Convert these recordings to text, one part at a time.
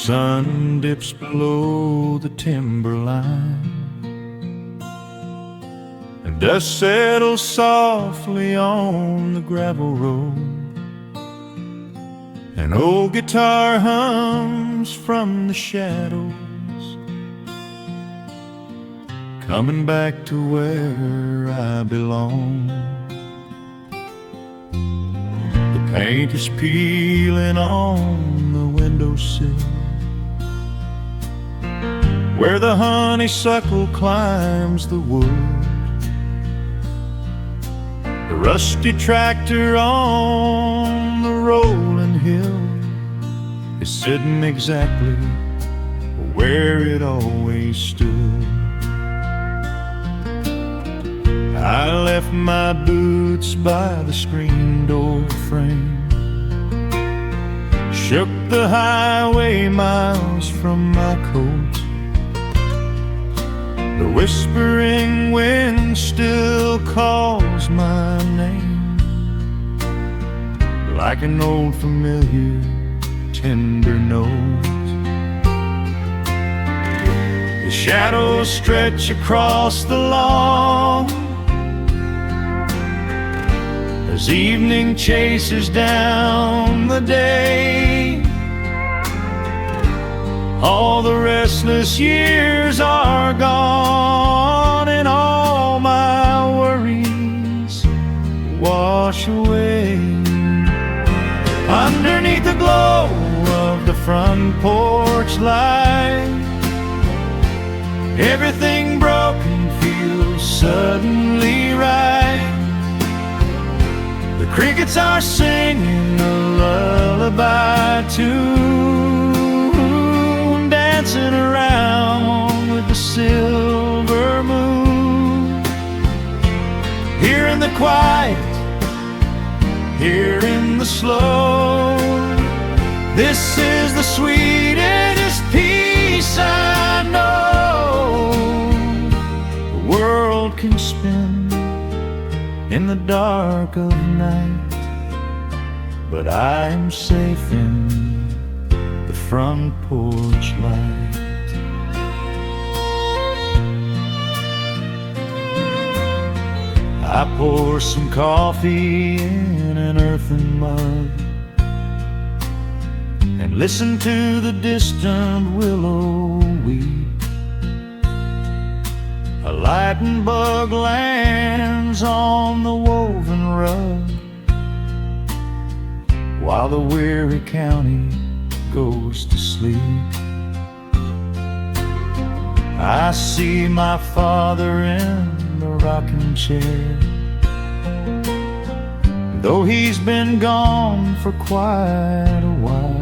sun dips below the timberline, and dust settles softly on the gravel road. An old guitar hums from the shadows, coming back to where I belong. The paint is peeling on the windowsill, where the honeysuckle climbs the wood. The rusty tractor on the rolling hill is sitting exactly where it always stood. I left my boots by the screen door frame, shook the highway miles from my coat. The whispering wind still calls my name, like an old familiar tender note. The shadows stretch across the lawn as evening chases down the day. All the restless years are gone, and all my worries wash away. Underneath the glow of the front porch light, everything broken feels suddenly right. The crickets are singing a lullaby tune, dancing around with the silver moon. Here in the quiet, here in the slow, this is the sweetest peace I know. The world can spin in the dark of night, but I am safe in the front porch light. I pour some coffee in an earthen mug and listen to the distant willow weep. A lightning bug lands on the woven rug, while the weary county goes to sleep. I see my father in the rocking chair, though he's been gone for quite a while.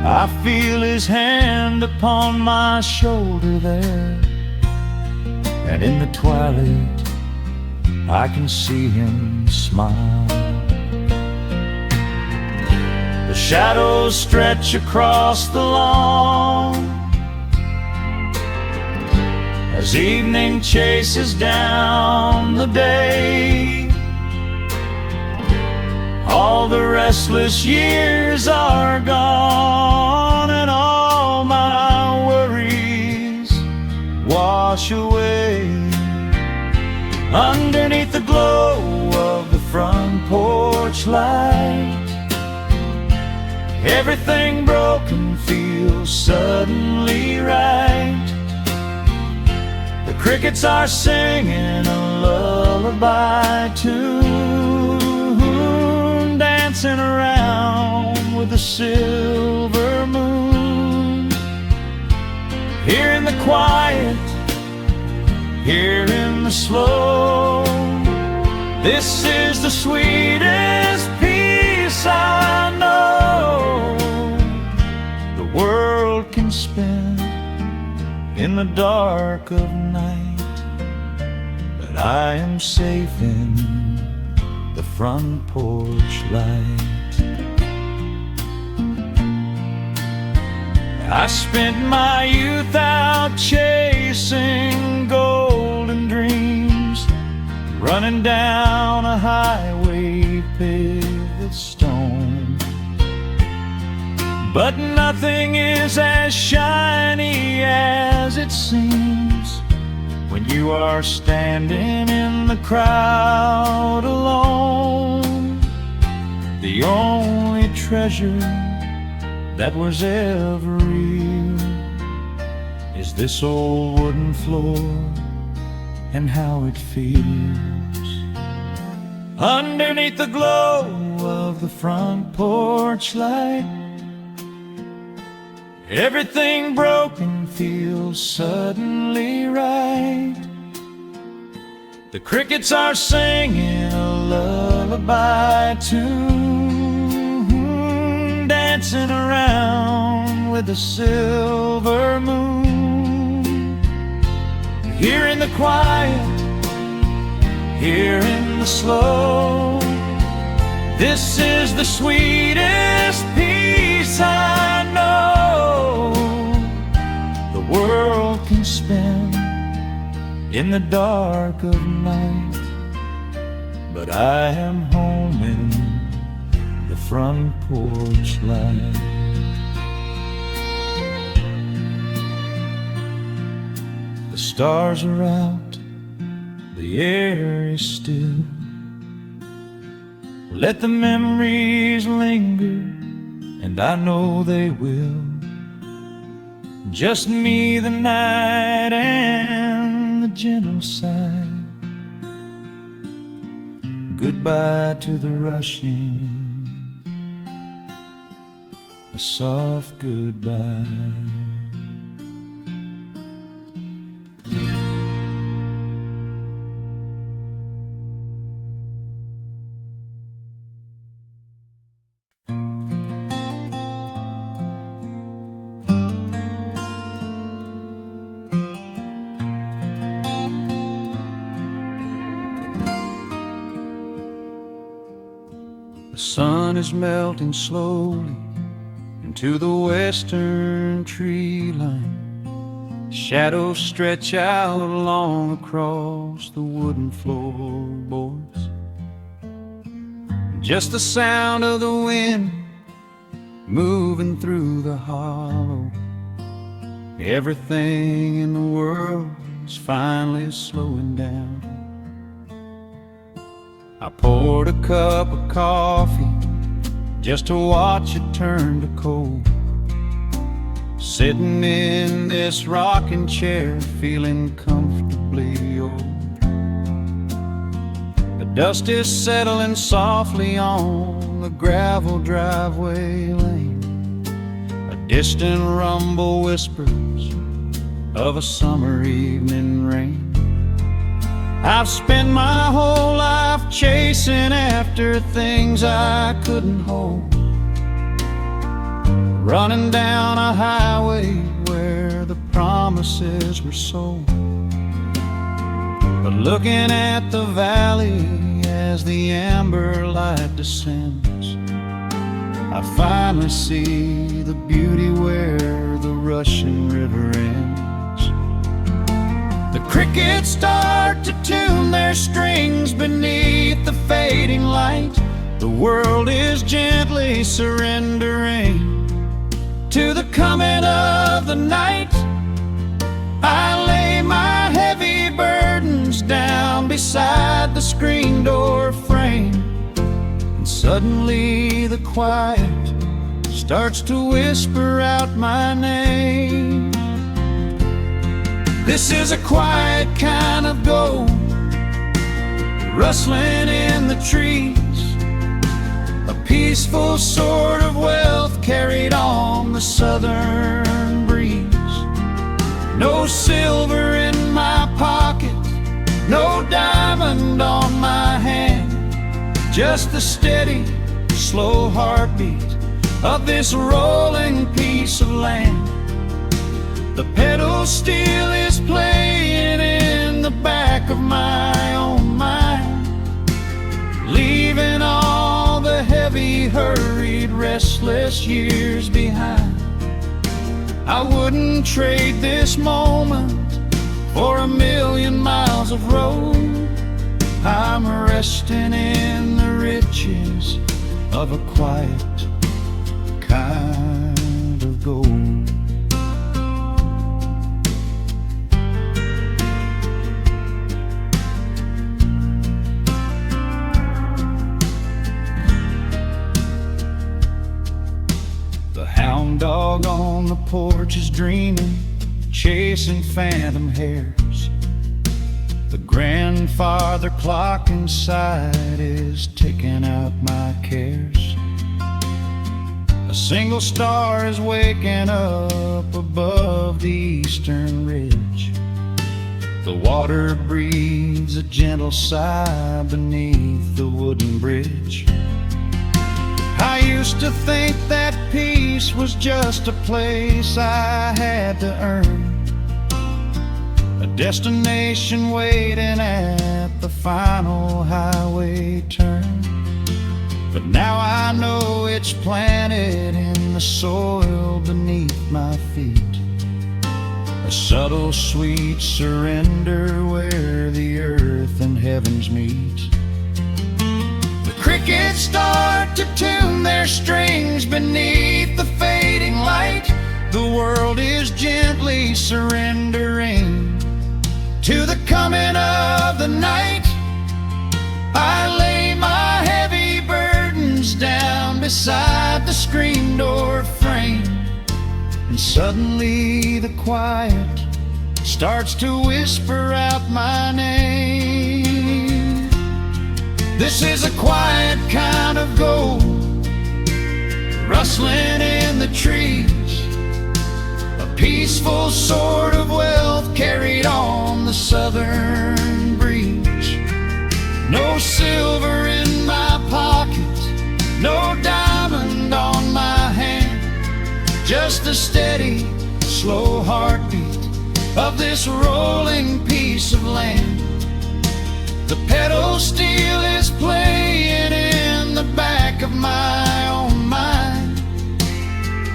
I feel his hand upon my shoulder there, and in the twilight I can see him smile. The shadows stretch across the lawn as evening chases down the day. All the restless years are gone, and all my worries wash away. Underneath the glow of the front porch light, everything broken feels suddenly right. The crickets are singing a lullaby tune, dancing around with the silver moon. Here in the quiet, here in the slow, this is the sweetest peace I know. The world can spin in the dark of night, but I am safe in the front porch light. I spent my youth out chasing golden dreams, running down a highway paved with stone. But nothing is as shiny as it seems when you are standing in the crowd alone. The only treasure that was ever real is this old wooden floor and how it feels. Underneath the glow of the front porch light, everything broken feels suddenly right. The crickets are singing a lullaby tune, dancing around with the silver moon. Here in the quiet, here in the slow, this is the sweetest peace I know the world can spend in the dark of night. But I am home in the front porch light. The stars are out, the air is still. Let the memories linger, and I know they will. Just me, the night, and the gentle sigh. Goodbye to the rushing, a soft goodbye. The sun is melting slowly into the western tree line. Shadows stretch out long across the wooden floorboards. Just the sound of the wind moving through the hollow. Everything in the world is finally slowing down. I poured a cup of coffee just to watch it turn to cold. Sitting in this rocking chair, feeling comfortably old. The dust is settling softly on the gravel driveway lane. A distant rumble whispers of a summer evening rain. I've spent my whole life chasing after things I couldn't hold, running down a highway where the promises were sold. But looking at the valley as the amber light descends, I finally see the beauty where the rushing river ends. The crickets start to tune their strings beneath the fading light. The world is gently surrendering to the coming of the night. I lay my heavy burdens down beside the screen door frame, and suddenly the quiet starts to whisper out my name. This is a quiet kind of gold, rustling in the trees, a peaceful sort of wealth carried on the southern breeze. No silver in my pocket, no diamond on my hand, just the steady, slow heartbeat of this rolling piece of land. The pedal steel is playing in the back of my own mind, leaving all the heavy, hurried, restless years behind. I wouldn't trade this moment for 1,000,000 miles of road. I'm resting in the riches of a quiet kind gold. The hound dog on the porch is dreaming, chasing phantom hares. The grandfather clock inside is ticking out my cares. A single star is waking up above the eastern ridge. The water breathes a gentle sigh beneath the wooden bridge. I used to think that peace was just a place I had to earn, a destination waiting at the final highway turn. But now I know it's planted in the soil beneath my feet, a subtle sweet surrender where the earth and heavens meet. The crickets start to tune their strings beneath the fading light. The world is gently surrendering to the coming of the night. I lay my heavy burdens down beside the screen door frame, and suddenly the quiet starts to whisper out my name. This is a quiet kind of gold, rustling in the trees, a peaceful sort of wealth carried on the southern breeze. No silver in my pocket, no diamond on my hand, just the steady, slow heartbeat of this rolling piece of land. The pedal steel is playing in the back of my own mind,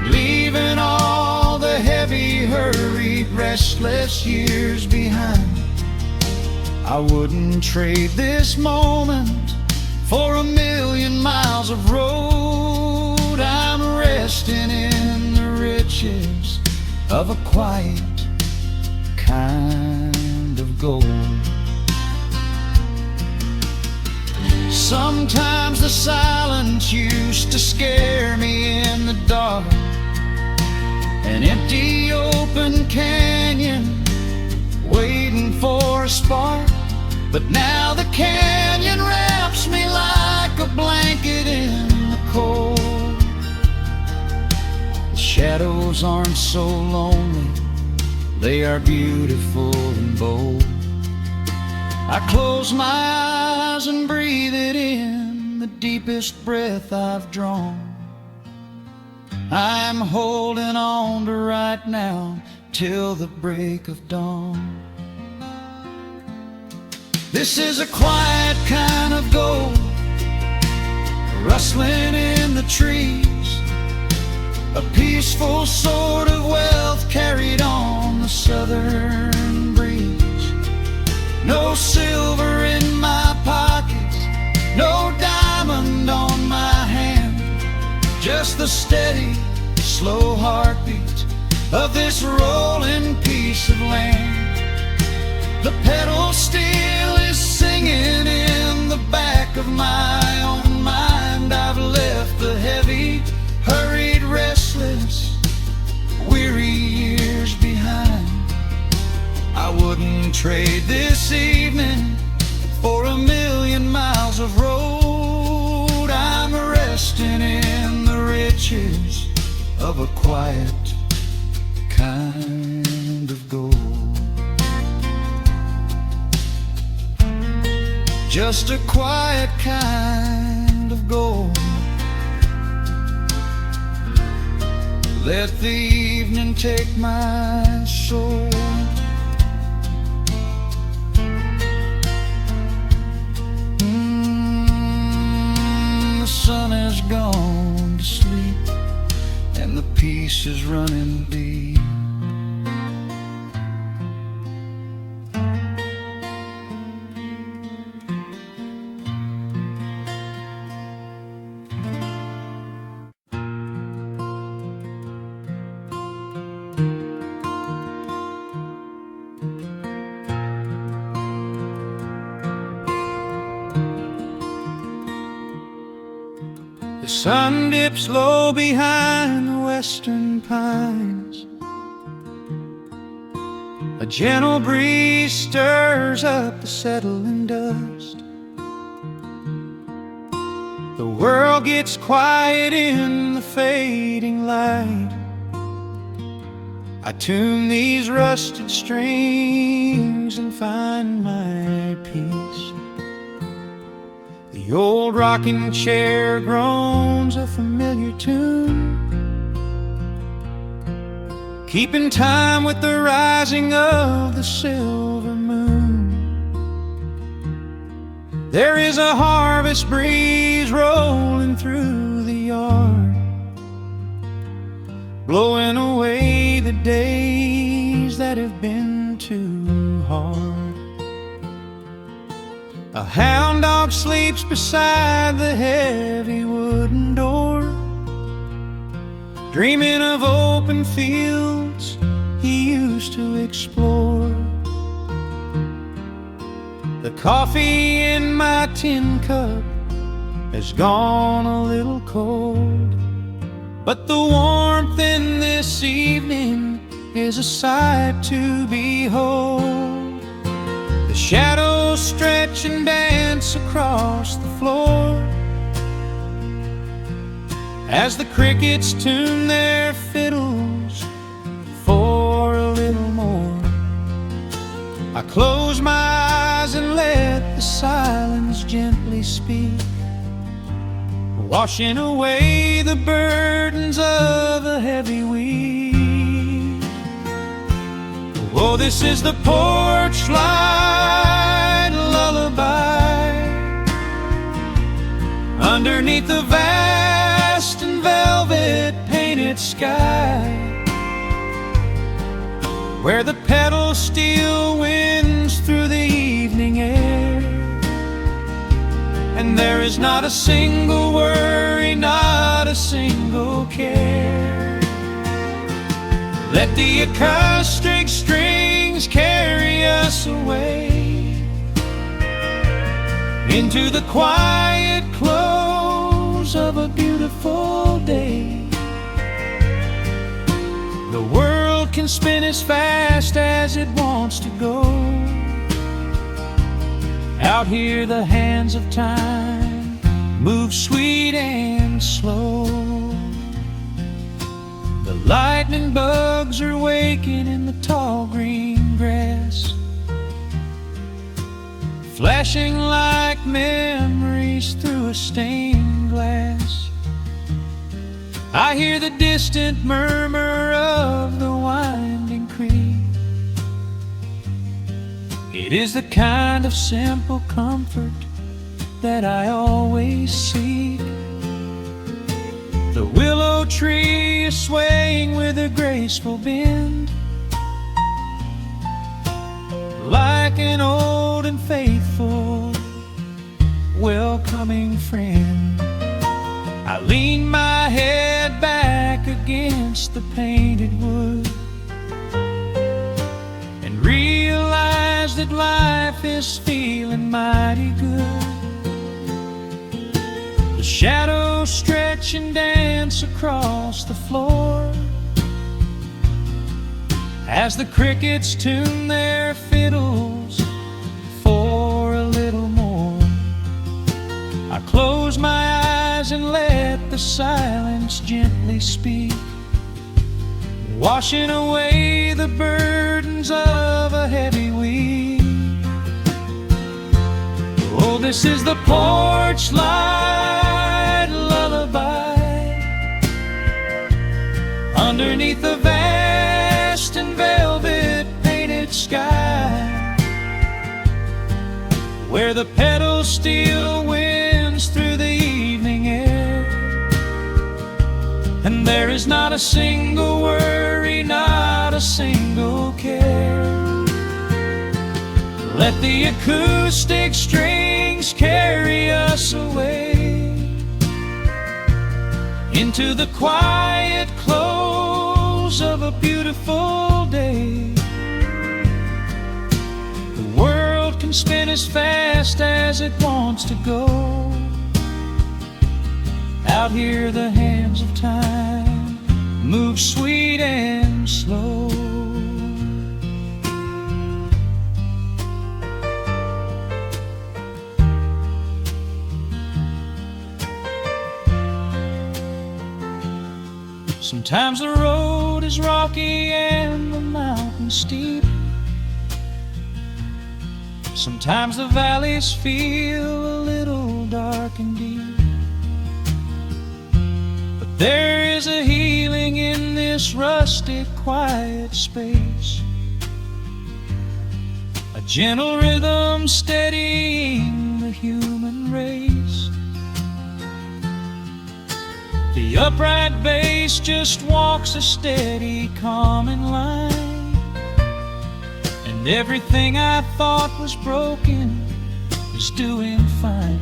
leaving all the heavy, hurried, restless years behind. I wouldn't trade this moment for 1,000,000 miles of road. I'm resting in the riches of a quiet kind of gold. Sometimes the silence used to scare me in the dark, an empty open canyon waiting for a spark. But now the canyon wraps me like a blanket in the cold. The shadows aren't so lonely, they are beautiful and bold. I close my eyes and breathe it in, the deepest breath I've drawn. I'm holding on to right now till the break of dawn. This is a quiet kind of gold, rustling in the trees, a peaceful sort of wealth carried on the southern breeze. No silver in my pocket, no diamond on my hand, just the steady, slow heartbeat of this rolling piece of land. The pedal steel is singing in the back of my own mind. I've left the heavy, hurried, restless, weary years behind. I wouldn't trade this evening for 1,000,000 miles of road. I'm resting in the riches of a quiet kind of gold. Just a quiet kind of gold. Let the evening take my soul. The sun has gone to sleep and the peace is running deep. sun dips low behind the western pines. A gentle breeze stirs up the settling dust. The world gets quiet in the fading light. I tune these rusted strings and find my peace. The old rocking chair groans a familiar tune, keeping time with the rising of the silver moon. There is a harvest breeze rolling through the yard, blowing away the days that have been too hard. A hound dog sleeps beside the heavy wooden door, dreaming of open fields he used to explore. The coffee in my tin cup has gone a little cold, but the warmth in this evening is a sight to behold. The shadows stretch and dance across the floor as the crickets tune their fiddles for a little more. I close my eyes and let the silence gently speak, washing away the burdens of a heavy week. Oh, this is the porch light lullaby underneath the vast and velvet painted sky, where the pedal steel winds through the evening air, and there is not a single worry, not a single care. Let the acoustic strings carry us away into the quiet close of a beautiful day. The world can spin as fast as it wants to go. Out here the hands of time move sweet and slow. The lightning bugs are waking in the tall green grass, flashing like memories through a stained glass. I hear the distant murmur of the winding creek. It is the kind of simple comfort that I always seek. The willow tree is swaying with a graceful bend, like an old and faithful welcoming friend. I lean my head back against the painted wood and realize that life is feeling mighty good. The shadows stretch and dance across the floor as the crickets tune their fiddles for a little more. I close my eyes and let the silence gently speak, washing away the burdens of a heavy week. Oh, this is the porch light lullaby underneath the vast and velvet painted sky, where the pedal steel winds through the evening air, and there is not a single worry, not a single care. Let the acoustic strings carry us away into the quiet close of a beautiful day. The world can spin as fast as it wants to go. Out here the hands of time move sweet and slow. Sometimes the road is rocky and the mountain steep. Sometimes the valleys feel a little dark and deep. But there is a healing in this rustic, quiet space, a gentle rhythm steadying the human race. The upright bass just walks a steady, calming line, and everything I thought was broken is doing fine.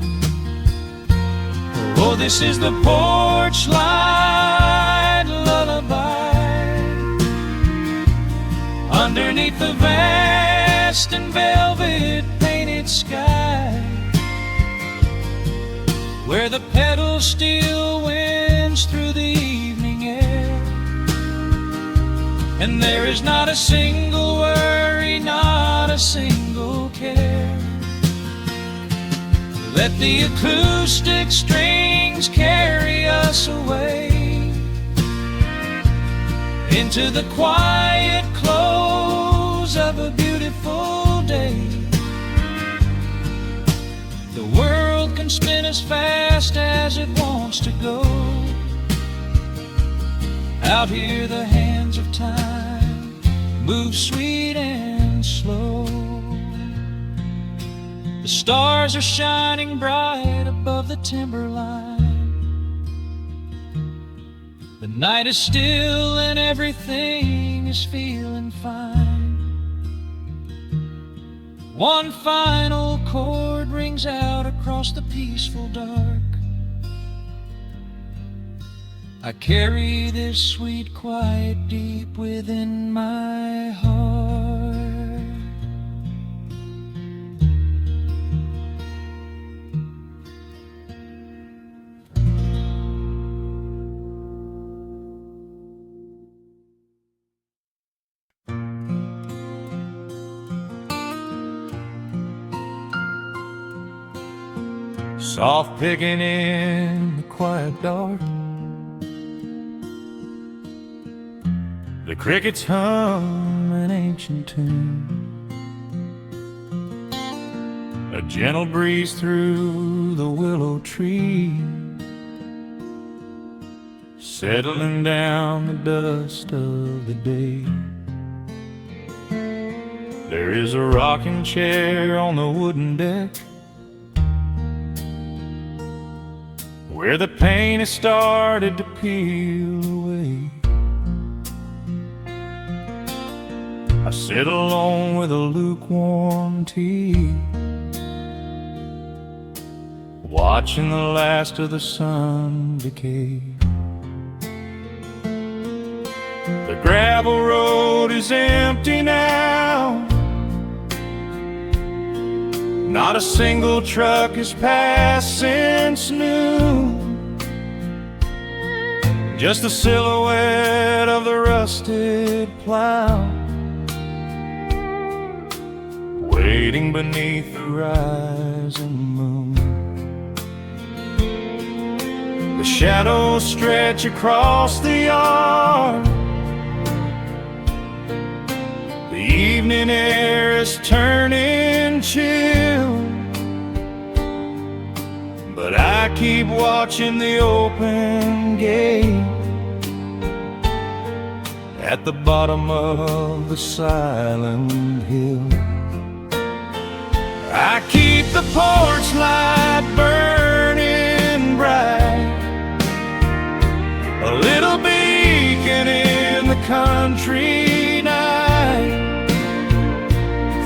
Oh, this is the porch light lullaby underneath the vast and velvet painted sky, where the pedal still winds through the evening air, and there is not a single worry, not a single care. Let the acoustic strings carry us away into the quiet close of a beautiful day. The world can spin as fast as it wants to go. Out here the hands of time move sweet and slow. The stars are shining bright above the timberline. The night is still and everything is feeling fine. One final chord rings out across the peaceful dark. I carry this sweet quiet deep within my heart. Soft picking in the quiet dark, the crickets hum an ancient tune, a gentle breeze through the willow tree, settling down the dust of the day. There is a rocking chair on the wooden deck, where the paint has started to peel away. I sit alone with a lukewarm tea, watching the last of the sun decay. The gravel road is empty now, not a single truck has passed since noon. Just the silhouette of the rusted plow, waiting beneath the rising moon. The shadows stretch across the yard, the evening air is turning chill, but I keep watching the open gate at the bottom of the silent hill. I keep the porch light burning bright, a little beacon in the country night,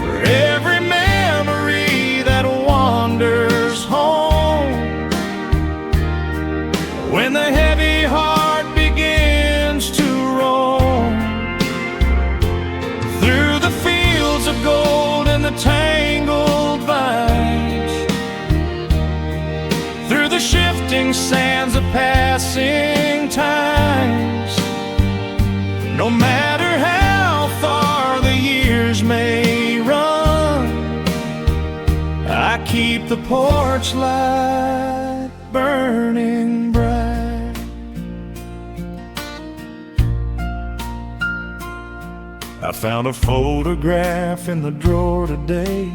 for every memory that wanders home, when the heavy heart begins to roam through the fields of gold and the tangled vines, through the shifting sands of past passing times. No matter how far the years may run, I keep the porch light burning bright. I found a photograph in the drawer today,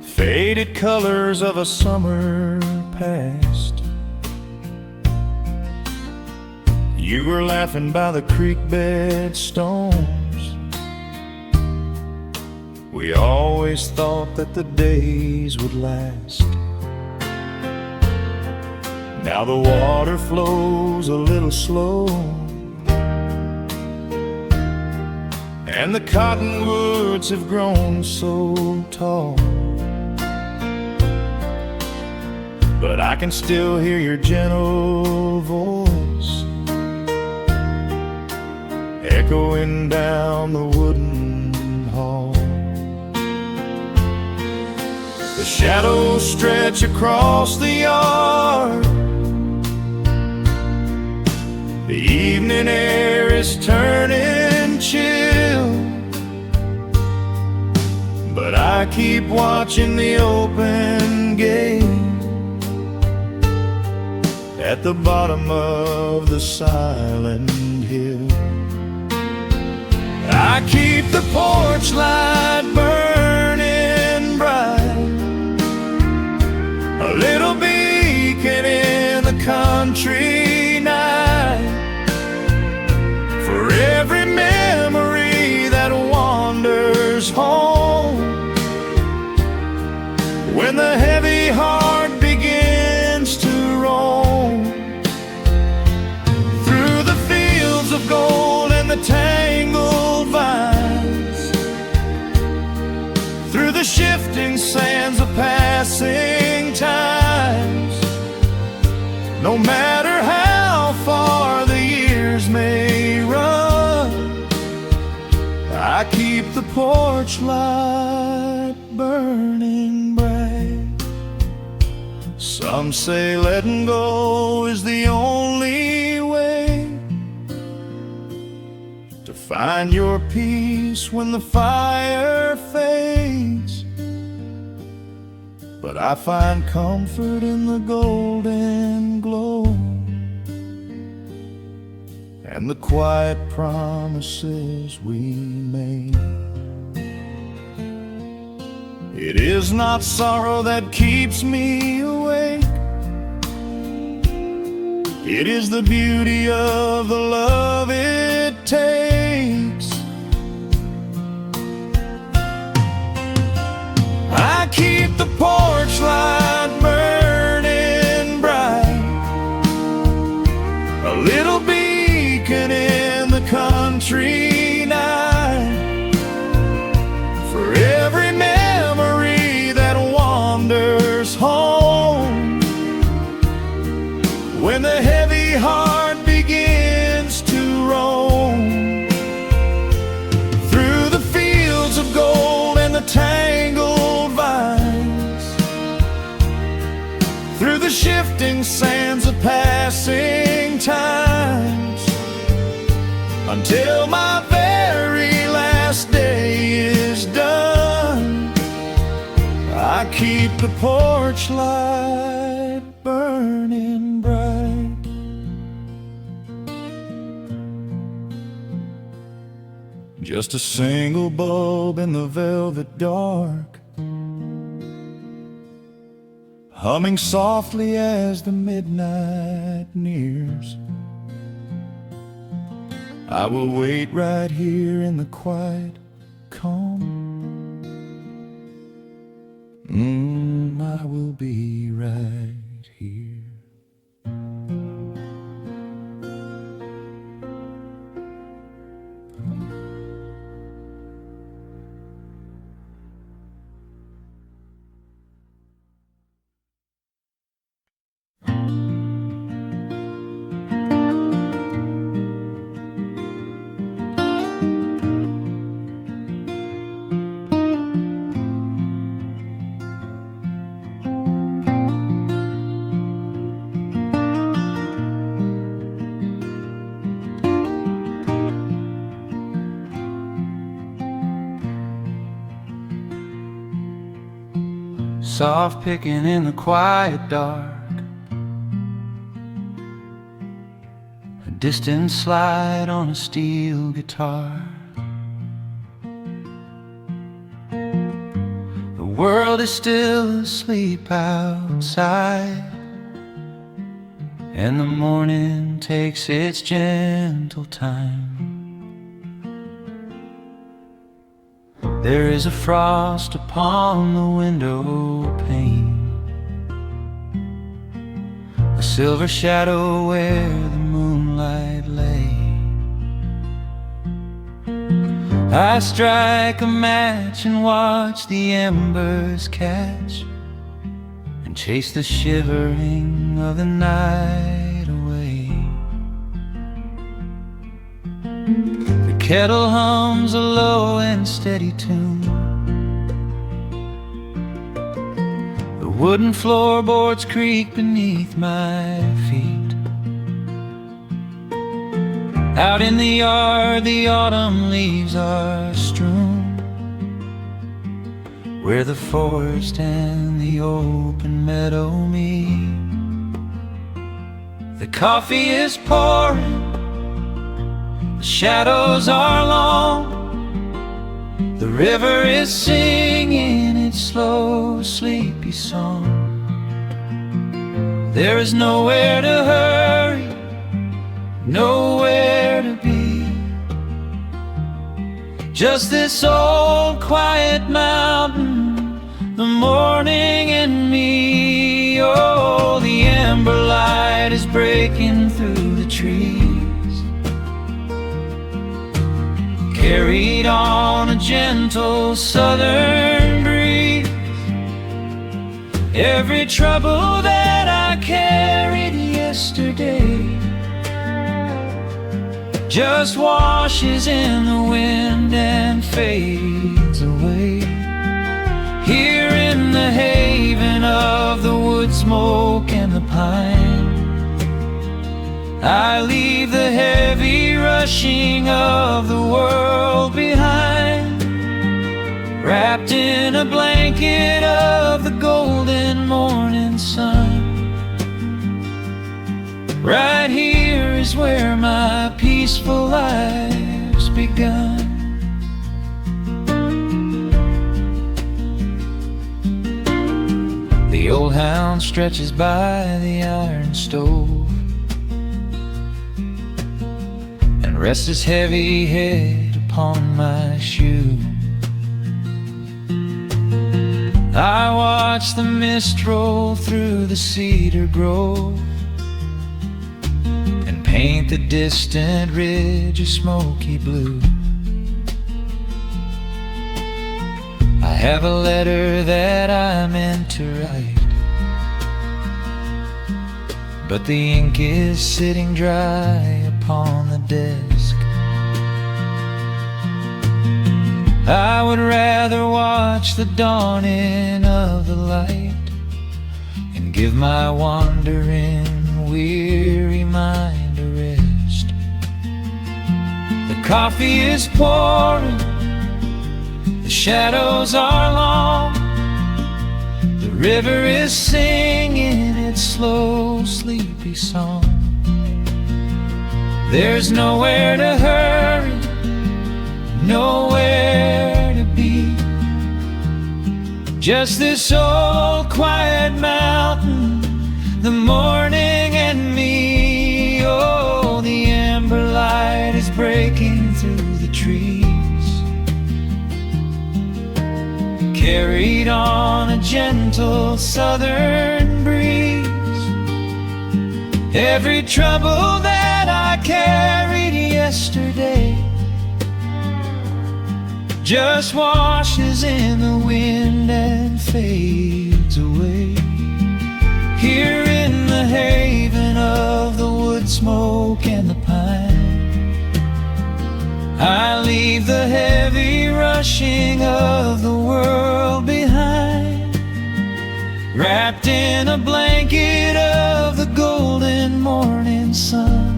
faded colors of a summer past. You were laughing by the creek bed stones. We always thought that the days would last. Now the water flows a little slow, and the cottonwoods have grown so tall. But I can still hear your gentle voice echoing down the wooden hall. The shadows stretch across the yard. The evening air is turning chill, but I keep watching the open gate at the bottom of the silent hill. I keep the porch light burning bright, a little beacon in the country night, for every memory that wanders home. When the heavy heart begins to roam through the fields of gold and the tangled vines, through the shifting sands of passing times, no matter how far the years may run, I keep the porch light burning bright. Some say letting go is the only way to find your peace when the fire fades, but I find comfort in the golden glow and the quiet promises we made. It is not sorrow that keeps me awake, it is the beauty of the love it takes. I keep the porch light burning bright, a little beacon in the country night, for every memory that wanders home. When the heavy heart begins to roam through the fields of gold and the tangled vines, through the shifting sands of passing times, until my very last day is done, I keep the porch light burning bright. Just a single bulb in the velvet dark, humming softly as the midnight nears. I will wait right here in the quiet calm. I will be right here. soft picking in the quiet dark, a distant slide on a steel guitar. The world is still asleep outside, and the morning takes its gentle time. There is a frost upon the window pane, a silver shadow where the moonlight lay. I strike a match and watch the embers catch, and chase the shivering of the night away. The kettle hums a low and steady tune, the wooden floorboards creak beneath my feet. Out in the yard the autumn leaves are strewn, where the forest and the open meadow meet. The coffee is pouring, the shadows are long, the river is singing its slow, sleepy song. There is nowhere to hurry, nowhere to be, just this old quiet mountain, the morning and me. Oh, the amber light is breaking through the trees, carried on a gentle southern breeze. Every trouble that I carried yesterday just washes in the wind and fades away. Here in the haven of the wood smoke and the pine, I leave the heavy rushing of the world behind, wrapped in a blanket of the golden morning sun. Right here is where my peaceful life's begun. The old hound stretches by the iron stove and rests his heavy head upon my shoe. I watch the mist roll through the cedar grove and paint the distant ridge a smoky blue. I have a letter that I meant to write, but the ink is sitting dry upon the desk. I would rather watch the dawning of the light and give my wandering, weary mind a rest. The coffee is pouring, the shadows are long, the river is singing its slow, sleepy song. There's nowhere to hurry, nowhere to be, just this old quiet mountain, the morning and me. Oh, the amber light is breaking through the trees, carried on a gentle southern breeze. Every trouble that I carried yesterday just washes in the wind and fades away. Here in the haven of the wood smoke and the pine, I leave the heavy rushing of the world behind, wrapped in a blanket of the golden morning sun.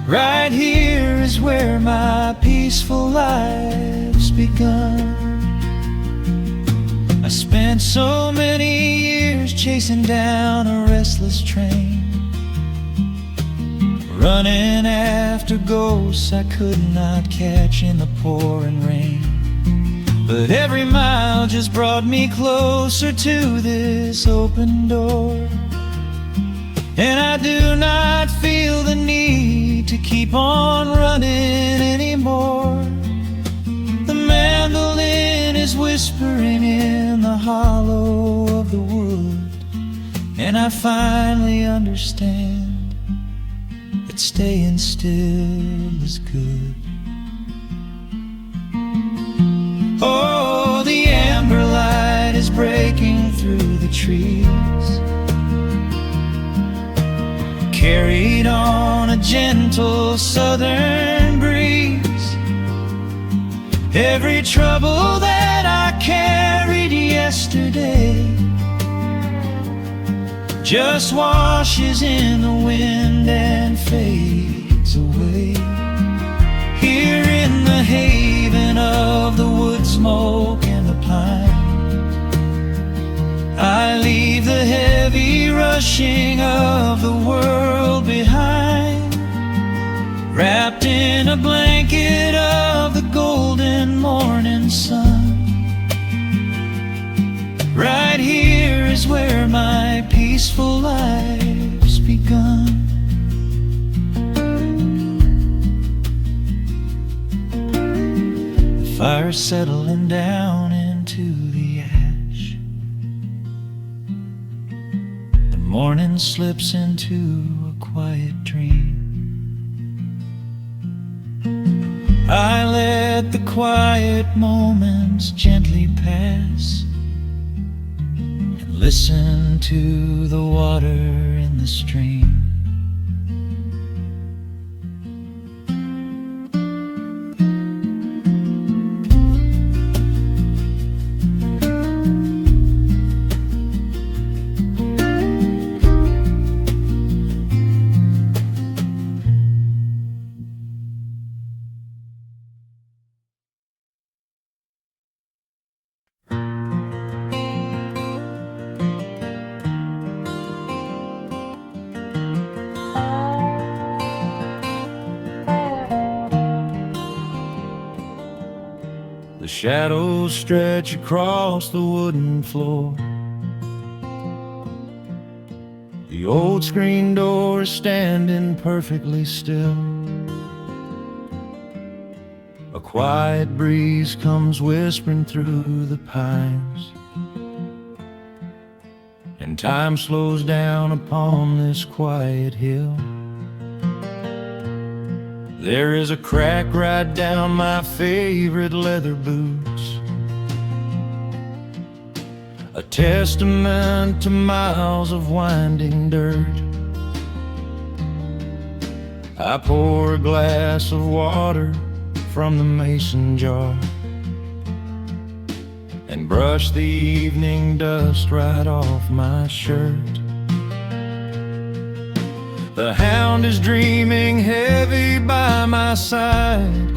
Right here is where my peaceful life's begun. spent so many years chasing down a restless train, running after ghosts I could not catch in the pouring rain. But every mile just brought me closer to this open door, and I do not feel the need to keep on running anymore. The mandolin is whispering in the hollow of the wood, and I finally understand that staying still is good. Oh, the amber light is breaking through the trees, carried on a gentle southern breeze. Every trouble that I carried yesterday just washes in the wind and fades away. Here in the haven of the wood smoke and the pine, I leave the heavy rushing of the world behind, wrapped in a blanket of the golden morning sun. Right here is where my peaceful life's begun. The fire's settling down into the ash, the morning slips into a quiet dream. I let the quiet moments gently pass and listen to the water in the stream. The shadows stretch across the wooden floor. The old screen door is standing perfectly still. A quiet breeze comes whispering through the pines, and time slows down upon this quiet hill. There is a crack right down my favorite leather boots, a testament to miles of winding dirt. I pour a glass of water from the mason jar and brush the evening dust right off my shirt. The hound is dreaming heavy by my side.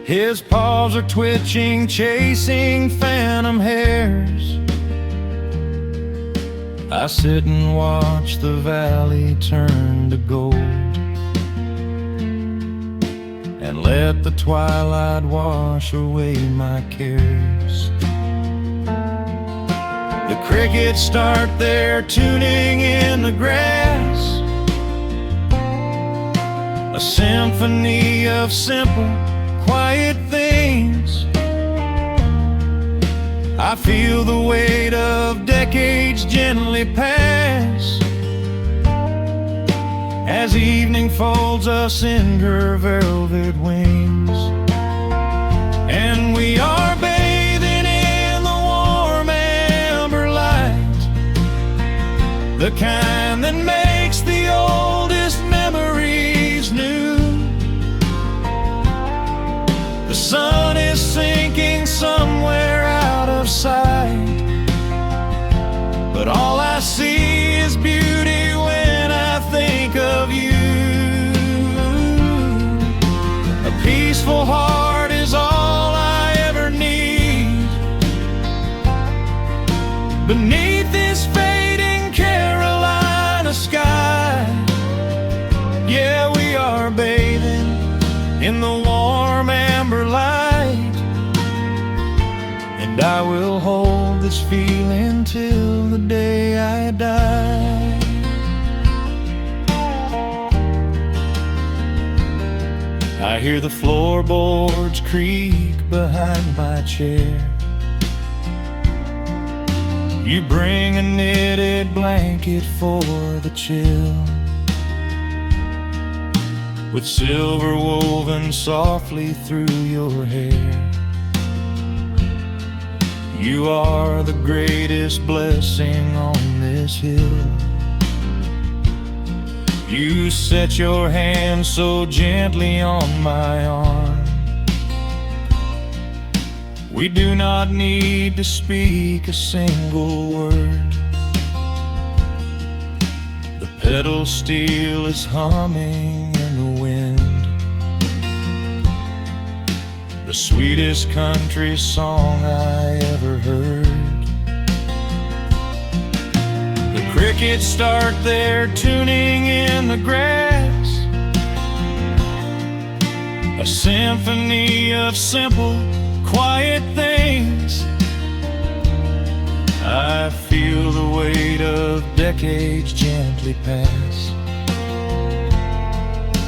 His paws are twitching, chasing phantom hares. I sit and watch the valley turn to gold and let the twilight wash away my cares. The crickets start their tuning in the grass, a symphony of simple, quiet things. I feel the weight of decades gently pass as evening folds us in her velvet wings, and we are bathing in the warm amber light, the kind that makes the oldest memories new. The sun is sinking somewhere out of sight, but all I see is beauty when I think of you. A peaceful heart is all I ever need, Yeah, we are bathing in the warm amber light, and I will hold this feeling till the day I die. I hear the floorboards creak behind my chair. You bring a knitted blanket for the chill, with silver woven softly through your hair. You are the greatest blessing on this hill. You set your hand so gently on my arm. We do not need to speak a single word. The pedal steel is humming in the wind, the sweetest country song I ever heard. The crickets start their tuning in the grass, a symphony of simple, quiet things. I feel the weight of decades gently pass,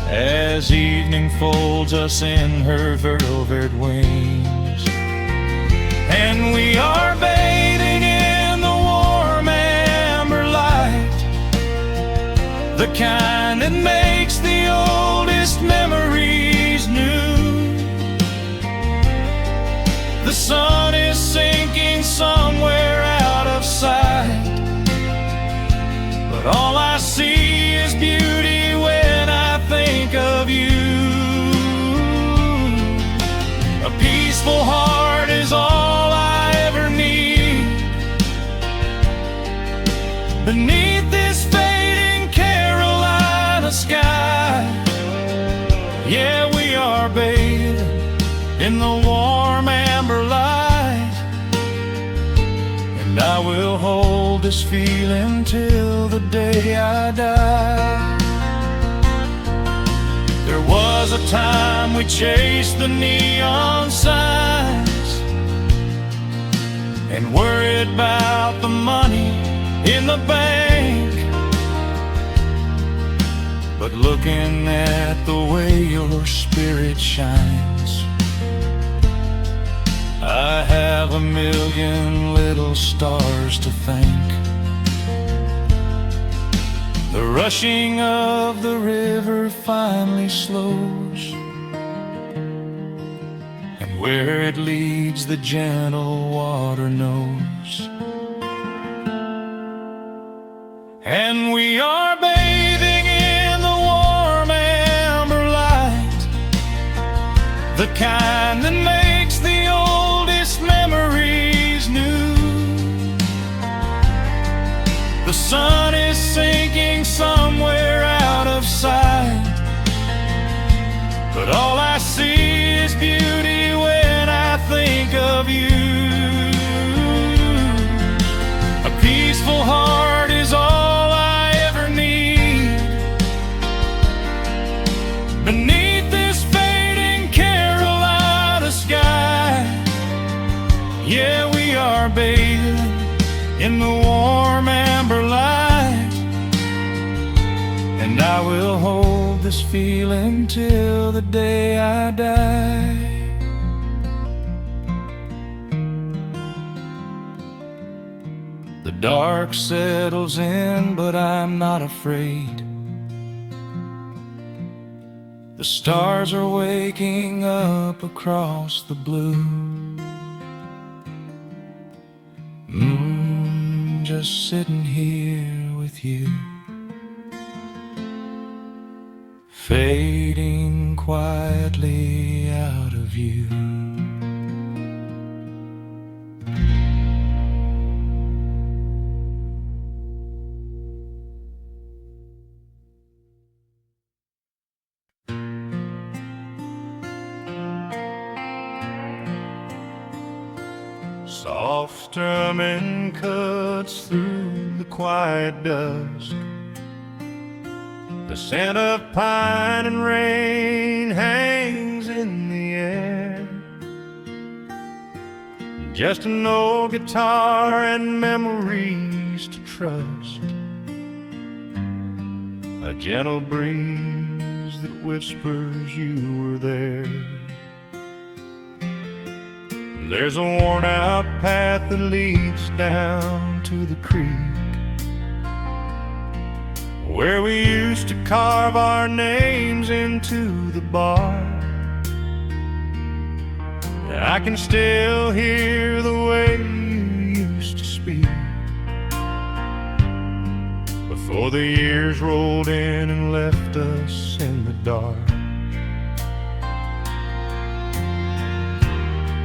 as evening folds us in her velvet wings. And we are bathing in the warm amber light, the kind that makes the oldest memories new. The sun is sinking somewhere out of sight, but all I see is beauty when I think of you. A peaceful heart is all I ever need. Beneath this fading Carolina sky, yeah, we are bathing in the warm amber light, and I will hold this feeling till the day I die. There was a time we chased the neon signs and worried about the money in the bank, but looking at the way your spirit shines, I have a million little stars to thank. The rushing of the river finally slows, and where it leads the gentle water knows. And we are bathing in the warm amber light, the kind that makes the oldest memories new. The sun is sinking somewhere out of sight, but all I see is beauty when I think of you. A peaceful heart is all I ever need. Beneath this fading Carolina sky, yeah, we are bathing in the warm amber light, and I will hold this feeling till the day I die. The dark settles in, but I'm not afraid. The stars are waking up across the blue. Just sitting here with you, fading quietly out of view. Soft drumming cuts through the quiet dusk. The scent of pine and rain hangs in the air. Just an old guitar and memories to trust. A gentle breeze that whispers you were there. There's a worn-out path that leads down to the creek, where we used to carve our names into the bark. I can still hear the way you used to speak before the years rolled in and left us in the dark.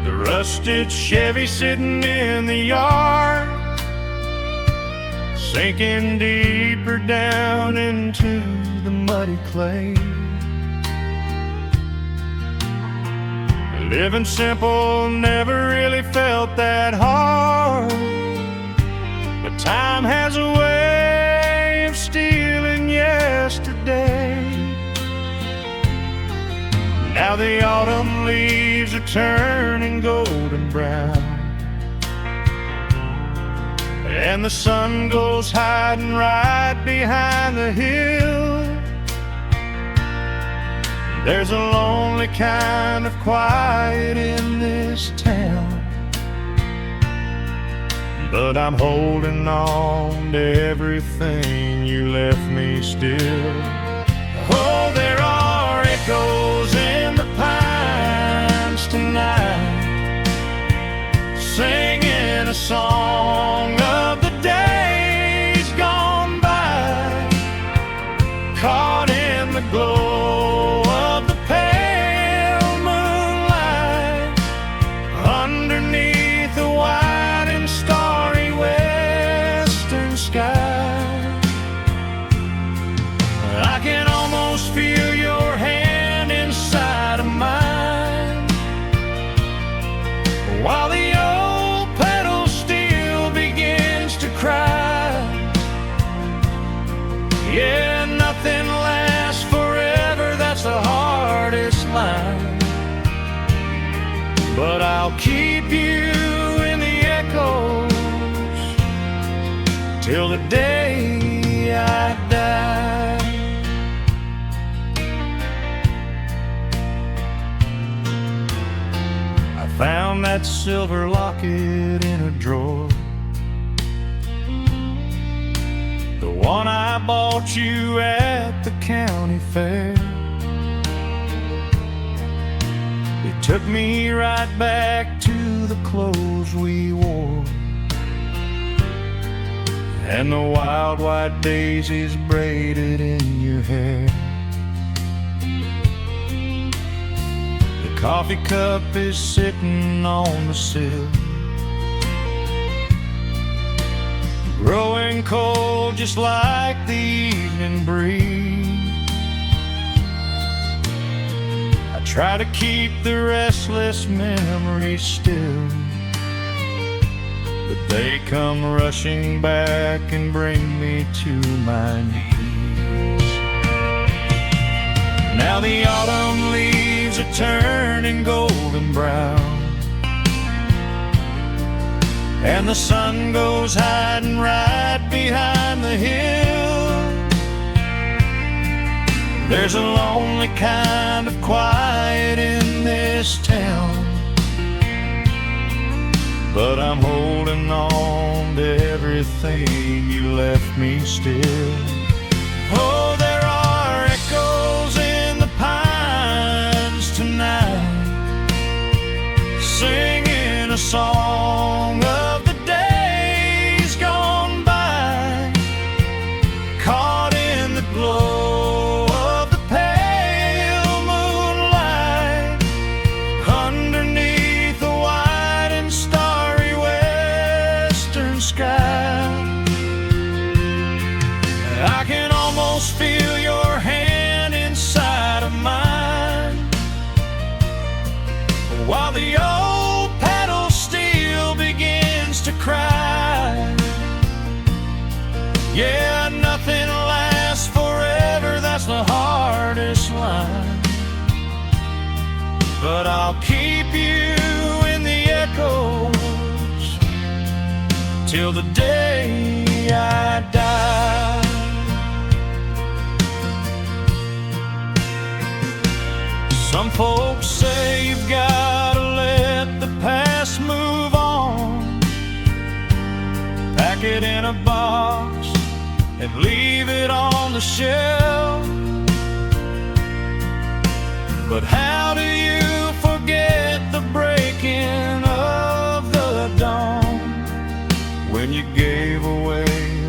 The rusted Chevy sitting in the yard, sinking deeper down into the muddy clay. Living simple never really felt that hard, but time has a way of stealing yesterday. Now the autumn leaves are turning golden brown, and the sun goes hiding right behind the hill. There's a lonely kind of quiet in this town, but I'm holding on to everything you left me still. Oh, there are echoes in the pines tonight, singing a song of the days gone by, caught in the glow of the pale moonlight, underneath the wide and starry western sky. I can almost feel your hand inside of mine, while the old pedal steel begins to cry. Yeah, nothing lasts forever, that's the hardest line, but I'll keep you in the echoes till the day I die. I found that silver locket in a drawer, the one I bought you at the county fair. It took me right back to the clothes we wore, and the wild white daisies braided in your hair. The coffee cup is sitting on the sill, growing cold just like the evening breeze. I try to keep the restless memories still, but they come rushing back and bring me to my knees. Now the autumn leaves are turning golden brown, and the sun goes hiding right behind the hill. There's a lonely kind of quiet in this town, but I'm holding on to everything you left me still. Oh, there are echoes in the pines tonight, singing a song of the days gone by, caught in the glow of the pale moonlight, underneath the wide and starry western sky. I can almost feel your hand inside of mine, while the old pedal steel but I'll keep you in the echoes till the day I die. Some folks say you've gotta let the past move on, pack it in a box and leave it on the shelf. But how do you forget the breaking of the dawn, when you gave away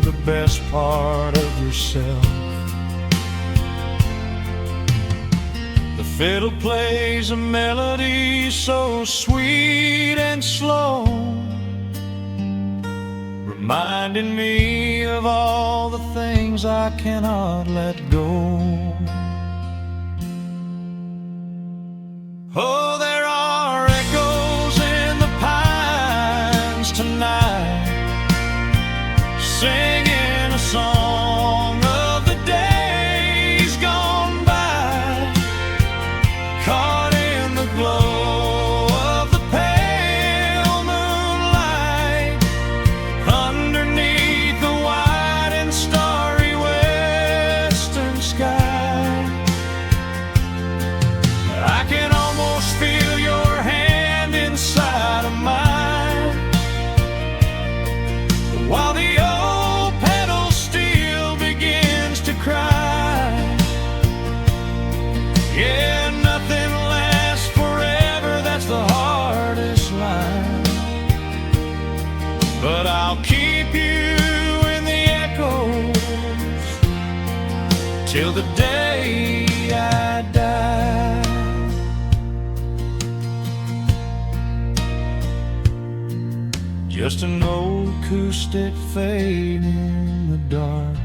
the best part of yourself? The fiddle plays a melody so sweet and slow, reminding me of all the things I cannot let go. Oh, there are echoes in the pines tonight, singing a song of the days gone by, caught in the glow of the pale moonlight, underneath the wide and starry western sky. I can almost feel your hand inside of mine, while the old pedal steel begins to cry. Yeah, nothing lasts forever, that's the hardest line, but I'll keep you in the echoes till the day I die. Just an old acoustic fading in the dark,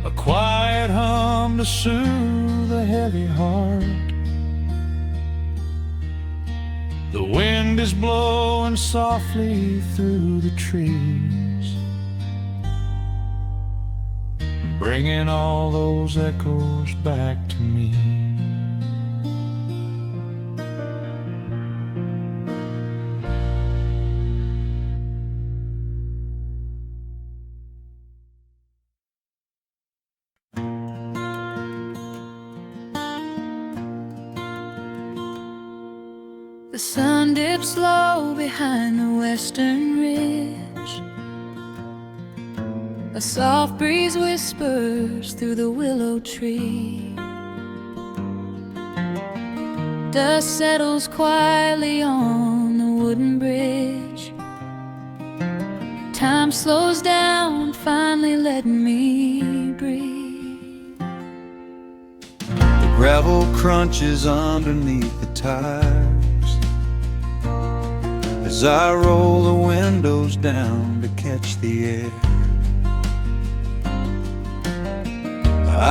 a quiet hum to soothe a heavy heart. The wind is blowing softly through the trees, bringing all those echoes back to me. The sun dips low behind the western ridge. A soft breeze whispers through the willow tree. Dust settles quietly on the wooden bridge. Time slows down, finally letting me breathe. The gravel crunches underneath the tires as I roll the windows down to catch the air.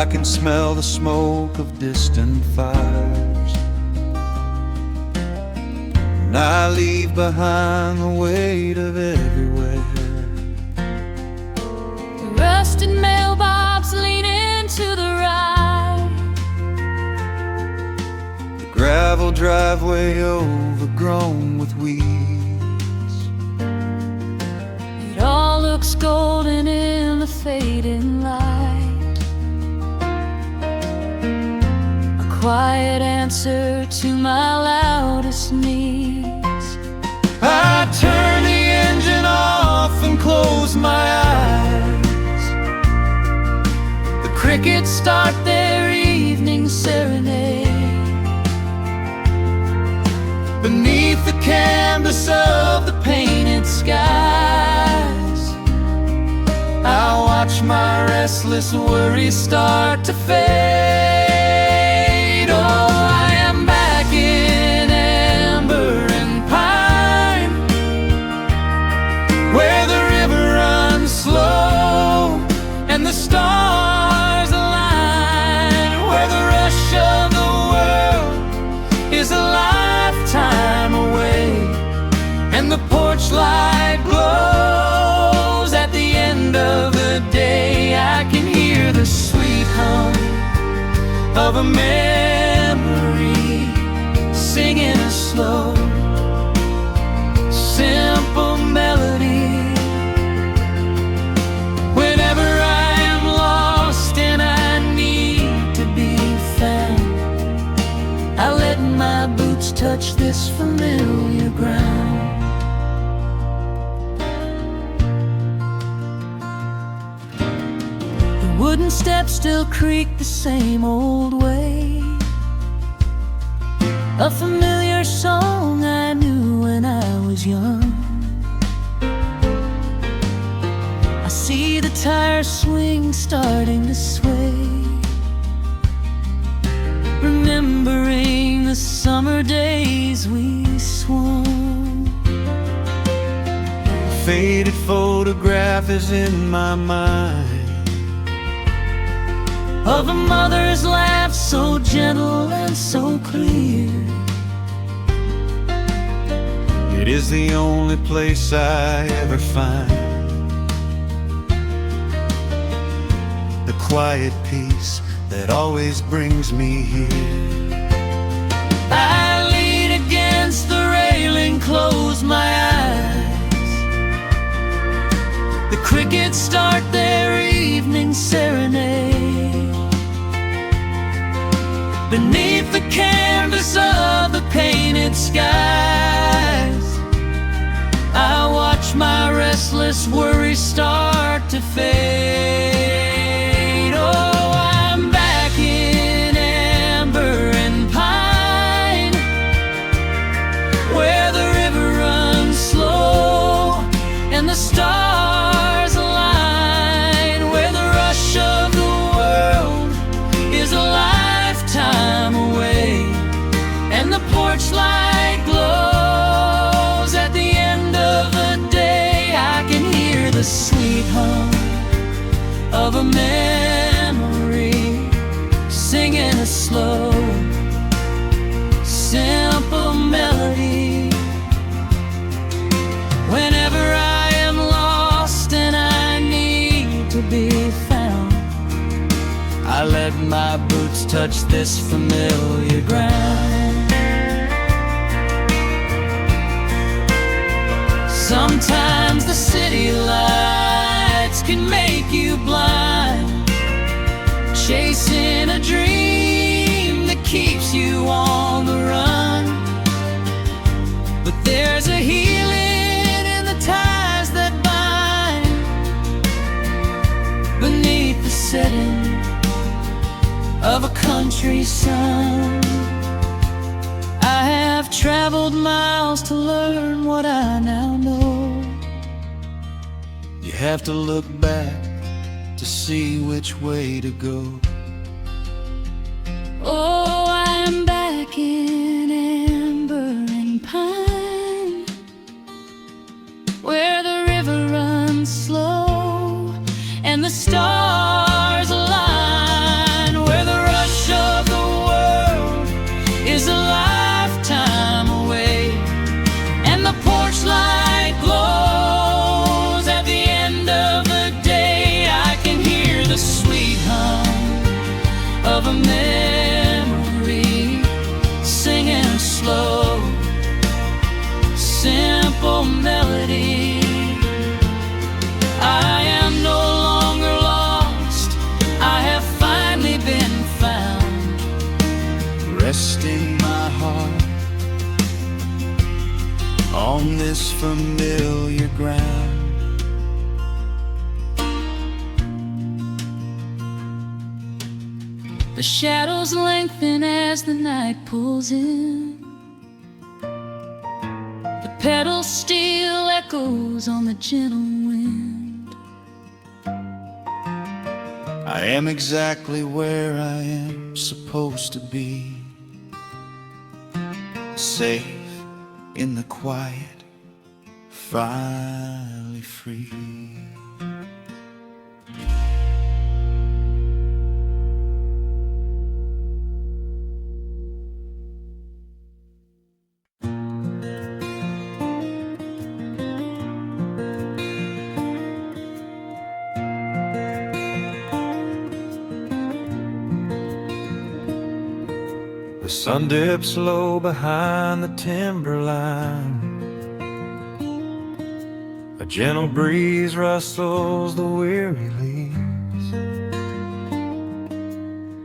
I can smell the smoke of distant fires, and I leave behind the weight of everywhere. The rusted mailbox leaning to the right, The gravel driveway overgrown with weeds. it all looks golden in the fading light. A quiet answer to my loudest needs. I turn the engine off and close my eyes. The crickets start their evening serenade. Beneath the canvas of the painted skies, I watch my restless worries start to fade. Oh, I am back in amber and pine, where the river runs slow and the stars align, where the rush of the world is a lifetime away, and the porch light glows at the end of the day. I can hear the sweet hum of a melody this familiar ground. The wooden steps still creak the same old way, a familiar song I knew when I was young. I see the tires swing starting to sway, remembering the summer days we swung. A faded photograph is in my mind of a mother's laugh, so gentle and so clear. It is the only place I ever find the quiet peace that always brings me here. I lean against the railing, close my eyes. The crickets start their evening serenade. Beneath the canvas of the painted skies, I watch my restless worries start to fade. Oh, I'm back in amber and pine, where the river runs slow and the stars align, where the rush of the world is a lifetime away, and the porch light glows at the end of the day. I can hear the sweet hum of a memory, singing a slow, simple melody. Whenever I am lost and I need to be found, I let my boots touch this familiar ground. Sometimes the city lights can make you blind, chasing a dream that keeps you on the run. But there's a healing in the ties that bind beneath the setting of a country sun. I have traveled miles to learn what I now know. You have to look back to see which way to go. Oh, I'm back in amber and pine, where the river runs slow and the stars align, where the rush of the world is a lifetime away, and the porch light glows at the end of the day. I can hear the sweet hum of a memory, singing a slow, simple melody. I am no longer lost, I have finally been found, Resting my heart on this familiar ground. the shadows lengthen as the night pulls in. The pedal steel echoes on the gentle wind. I am exactly where I am supposed to be, safe in the quiet, finally free. The sun dips low behind the timberline. A gentle breeze rustles the weary leaves.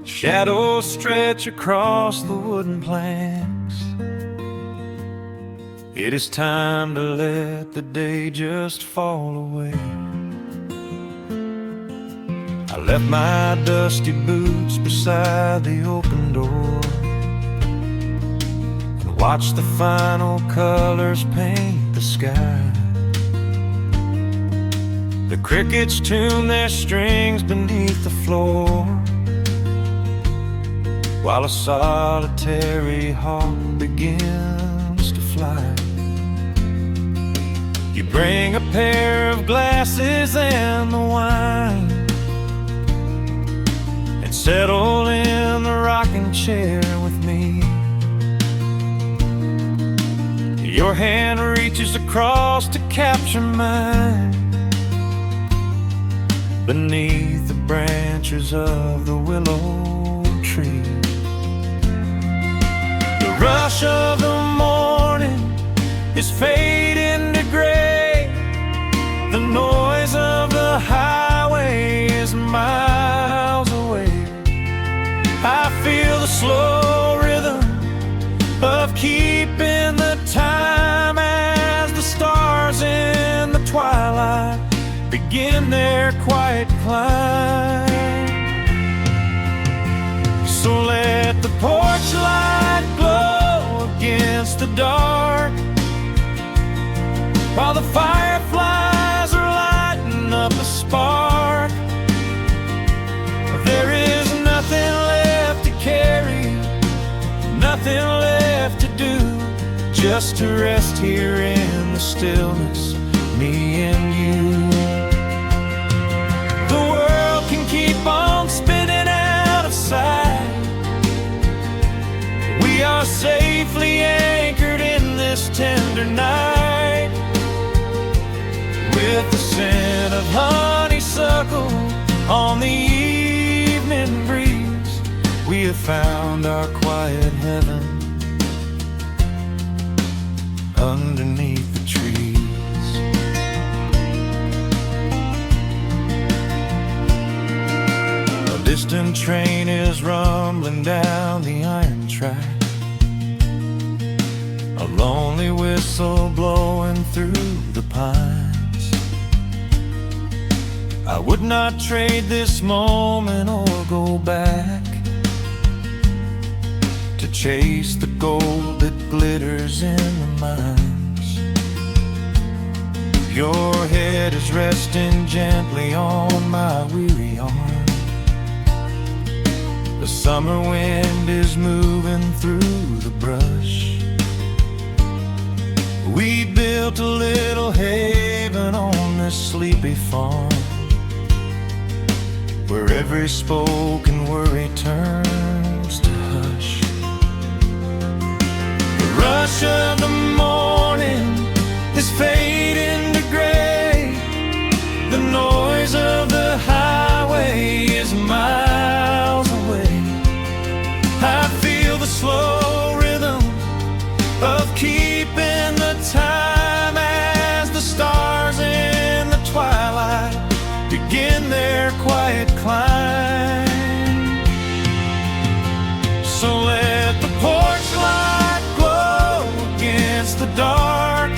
Shadows stretch across the wooden planks. It is time to let the day just fall away. I left my dusty boots beside the open door and watched the final colors paint the sky. The crickets tune their strings beneath the floor, while a solitary hawk begins to fly. You bring a pair of glasses and the wine, and settle in the rocking chair with me. Your hand reaches across to capture mine beneath the branches of the willow tree. The rush of the morning is fading to gray. The noise of the highway is miles away. I feel the slow rhythm of keeping the time as the stars in the twilight begin their quiet climb. So let the porch light glow against the dark, while the fireflies are lighting up a spark. There is nothing left to carry, nothing left to do, just to rest here in the stillness, me and you. The world can keep on spinning out of sight. We are safely anchored in this tender night, with the scent of honeysuckle on the evening breeze. We have found our quiet heaven underneath the trees. A distant train is rumbling down the iron track, a lonely whistle blowing through the pines. I would not trade this moment or go back to chase the gold that glitters in the mines. Your head is resting gently on my weary arm. The summer wind is moving through the brush. We built a little haven on this sleepy farm, where every spoken worry turns to hush. The rush of the morning is fading to gray. The noise of the highway is miles away. I feel the slow rhythm of keeping the time as the stars in the twilight begin their quiet climb. So let the porch light glow against the dark,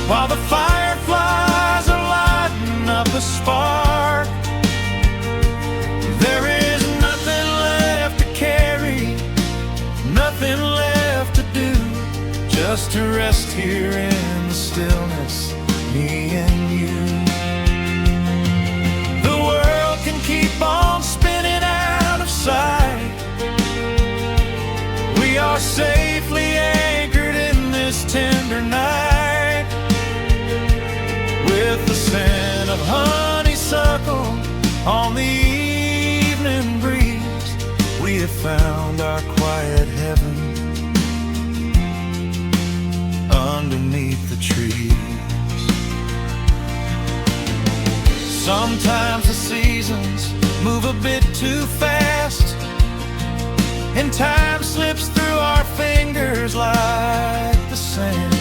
while the fireflies are lighting up a spark. There is nothing left to carry, nothing left to do, just to rest here in the stillness, me and you. The world can keep on spinning out of sight. We are safely anchored in this tender night, with the scent of honeysuckle on the evening breeze. We have found our quiet heaven underneath the trees. Sometimes the seasons move a bit too fast, and time slips through our fingers like the sand.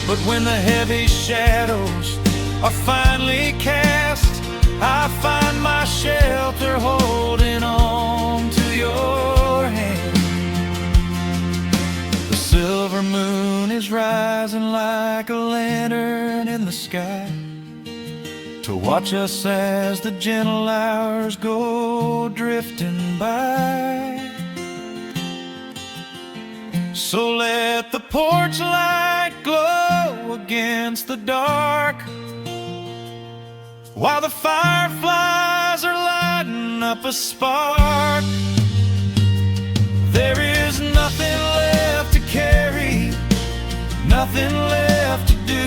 But when the heavy shadows are finally cast, I find my shelter holding on to your hand. rising like a lantern in the sky, to watch us as the gentle hours go drifting by. So let the porch light glow against the dark, while the fireflies are lighting up a spark. There is nothing left to carry, nothing left to do,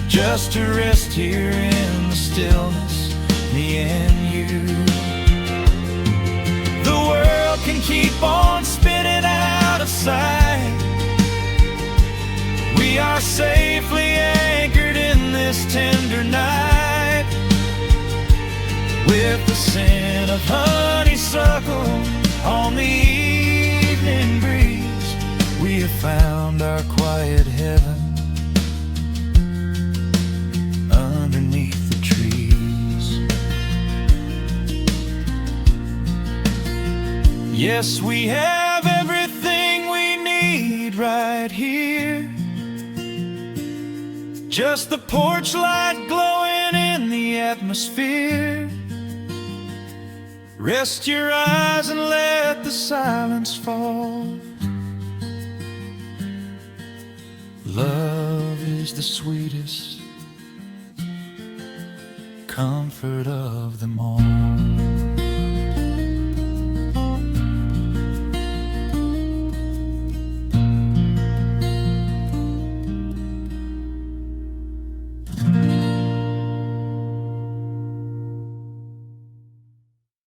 just to rest here in the stillness, me and you. The world can keep on spinning out of sight, we are safely anchored in this tender night. With the scent of honeysuckle on the evening breeze, we have found our quiet heaven underneath the trees. Yes, we have everything we need right here, just the porch light glowing in the atmosphere. Rest your eyes and let the silence fall. Love is the sweetest comfort of them all.